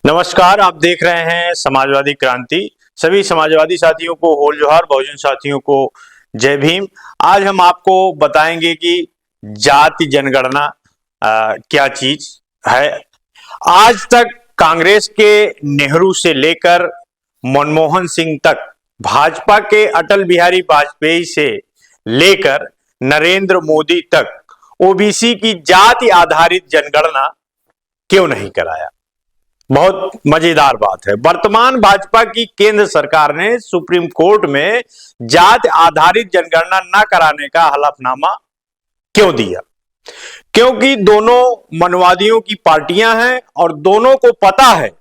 नमस्कार, आप देख रहे हैं समाजवादी क्रांति। सभी समाजवादी साथियों को होल जोहार, बहुजन साथियों को जय भीम। आज हम आपको बताएंगे कि जाति जनगणना क्या चीज है। आज तक कांग्रेस के नेहरू से लेकर मनमोहन सिंह तक, भाजपा के अटल बिहारी वाजपेयी से लेकर नरेंद्र मोदी तक ओबीसी की जाति आधारित जनगणना क्यों नहीं कराया। बहुत मजेदार बात है। वर्तमान भाजपा की केंद्र सरकार ने सुप्रीम कोर्ट में जाति आधारित जनगणना न कराने का हलफनामा क्यों दिया? क्योंकि दोनों मनवादियों की पार्टियां हैं और दोनों को पता है,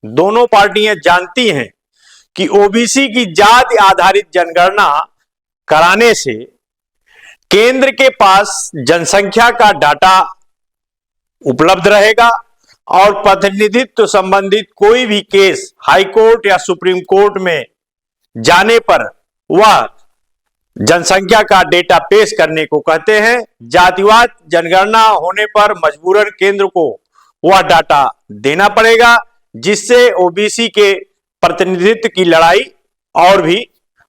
दोनों पार्टियां जानती हैं कि ओबीसी की जाति आधारित जनगणना कराने से केंद्र के पास जनसंख्या का डाटा उपलब्ध रहेगा और प्रतिनिधित्व संबंधित कोई भी केस हाई कोर्ट या सुप्रीम कोर्ट में जाने पर वह जनसंख्या का डेटा पेश करने को कहते हैं। जातिवाद जनगणना होने पर मजबूरन केंद्र को वह डाटा देना पड़ेगा, जिससे ओबीसी के प्रतिनिधित्व की लड़ाई और भी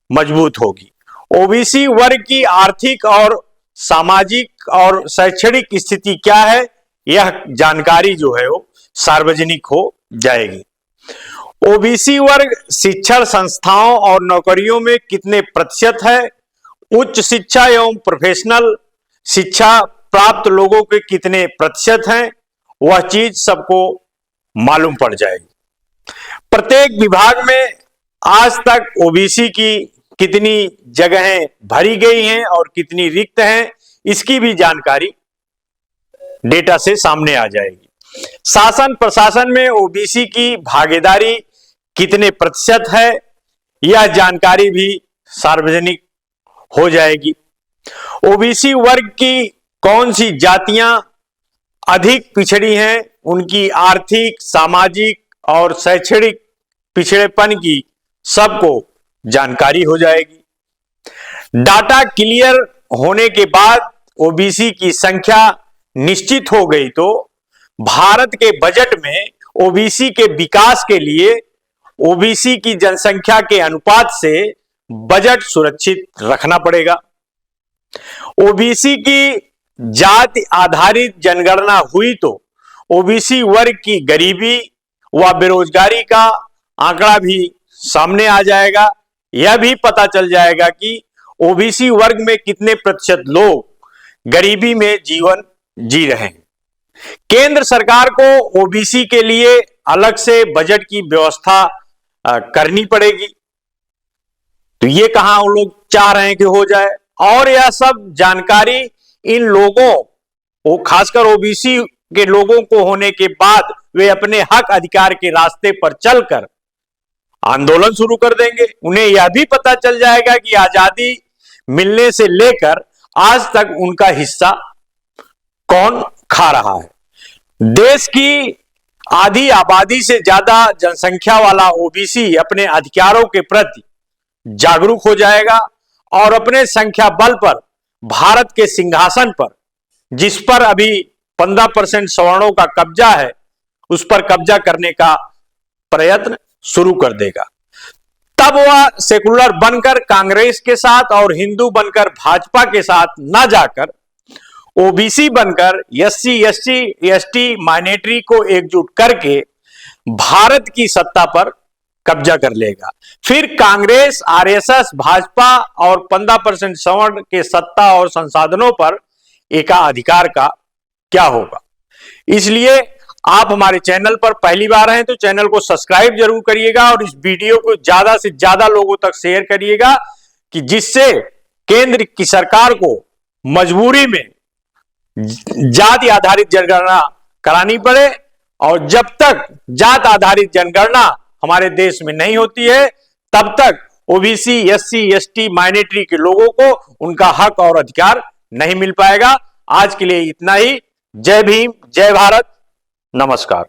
मजबूत होगी। ओबीसी वर्ग की आर्थिक और सामाजिक और शैक्षणिक स्थिति क्या है, यह जानकारी जो है वो सार्वजनिक हो जाएगी। ओबीसी वर्ग शिक्षण संस्थाओं और नौकरियों में कितने प्रतिशत है, उच्च शिक्षा एवं प्रोफेशनल शिक्षा प्राप्त लोगों के कितने प्रतिशत हैं, वह चीज सबको मालूम पड़ जाएगी। प्रत्येक विभाग में आज तक ओबीसी की कितनी जगहें भरी गई हैं और कितनी रिक्त हैं, इसकी भी जानकारी डेटा से सामने आ जाएगी। शासन प्रशासन में ओबीसी की भागीदारी कितने प्रतिशत है, यह जानकारी भी सार्वजनिक हो जाएगी। ओबीसी वर्ग की कौन सी जातियां अधिक पिछड़ी हैं, उनकी आर्थिक, सामाजिक और शैक्षणिक पिछड़ेपन की सबको जानकारी हो जाएगी। डाटा क्लियर होने के बाद ओबीसी की संख्या निश्चित हो गई तो भारत के बजट में ओबीसी के विकास के लिए ओबीसी की जनसंख्या के अनुपात से बजट सुरक्षित रखना पड़ेगा। ओबीसी की जाति आधारित जनगणना हुई तो ओबीसी वर्ग की गरीबी व बेरोजगारी का आंकड़ा भी सामने आ जाएगा। यह भी पता चल जाएगा कि ओबीसी वर्ग में कितने प्रतिशत लोग गरीबी में जीवन जी रहे हैं। केंद्र सरकार को ओबीसी के लिए अलग से बजट की व्यवस्था करनी पड़ेगी। तो ये कहां उन लोग चाह रहे हैं कि हो जाए, और यह सब जानकारी इन लोगों को, खासकर ओबीसी के लोगों को होने के बाद वे अपने हक अधिकार के रास्ते पर चलकर आंदोलन शुरू कर देंगे। उन्हें यह भी पता चल जाएगा कि आजादी मिलने से लेकर आज तक उनका हिस्सा कौन खा रहा है। देश की आधी आबादी से ज्यादा जनसंख्या वाला ओबीसी अपने अधिकारों के प्रति जागरूक हो जाएगा और अपने संख्या बल पर भारत के सिंहासन पर, जिस पर अभी 15% सवर्णों का कब्जा है, उस पर कब्जा करने का प्रयत्न शुरू कर देगा। तब वह सेकुलर बनकर कांग्रेस के साथ और हिंदू बनकर भाजपा के साथ ना जाकर ओबीसी बनकर एससी, एसटी, एसटी माइनॉरिटी को एकजुट करके भारत की सत्ता पर कब्जा कर लेगा। फिर कांग्रेस, आरएसएस, भाजपा और 15% सवर्ण के सत्ता और संसाधनों पर एकाधिकार का क्या होगा। इसलिए आप हमारे चैनल पर पहली बार हैं तो चैनल को सब्सक्राइब जरूर करिएगा और इस वीडियो को ज्यादा से ज्यादा लोगों तक शेयर करिएगा, कि जिससे केंद्र की सरकार को मजबूरी में जाति आधारित जनगणना करानी पड़े। और जब तक जात आधारित जनगणना हमारे देश में नहीं होती है, तब तक ओबीसी, एससी, एसटी माइनॉरिटी के लोगों को उनका हक और अधिकार नहीं मिल पाएगा। आज के लिए इतना ही। जय भीम, जय भारत, नमस्कार।